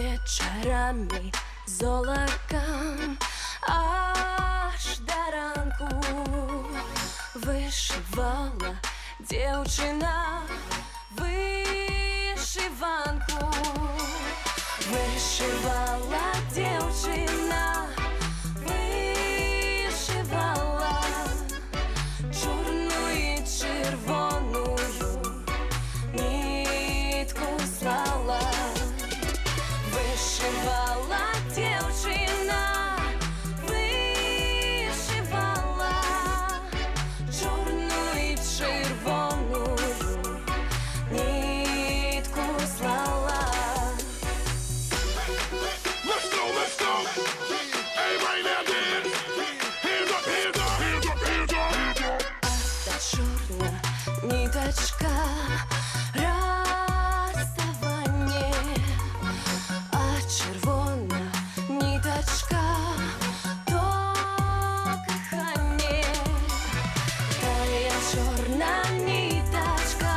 вечорами з олаком аж до ранку вишивала дівчина вишиванку, вишивала дівчина, вишивала чорну і червону нитку слала, вишивала дівчина, вишивала чорну і червону нитку слала. Let's go, let's go. Everybody now dance. Hands up, hands up, hands up, hands up, hands up. Та чорна ниточка розставання, а червона ниточка то кохання. Та чорна ниточка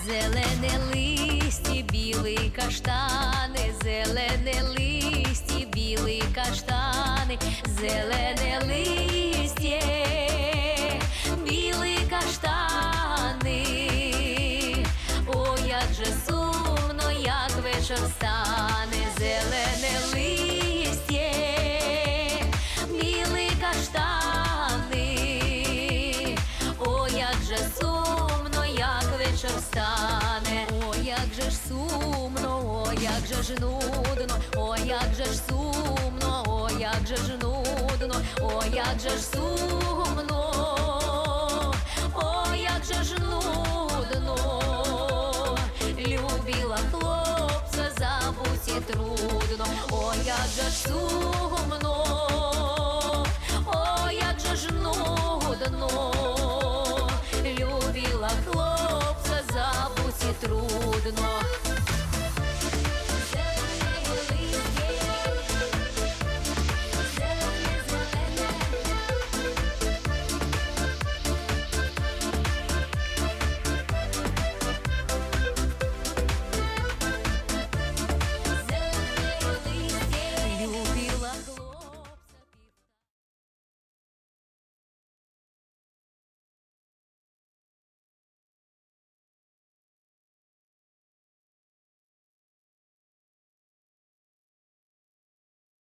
зелене листя, білі каштани, зелене листя, білі каштани, зелене листя, білі каштани. О, як же сумно, як вечір стане, зелене листя, білі каштани. О, як же сумно, як вечір стане, о, як же ж сумно, о, як же ж нудно, о, як же ж сумно, о, як же ж нудно, о, як же ж сумно.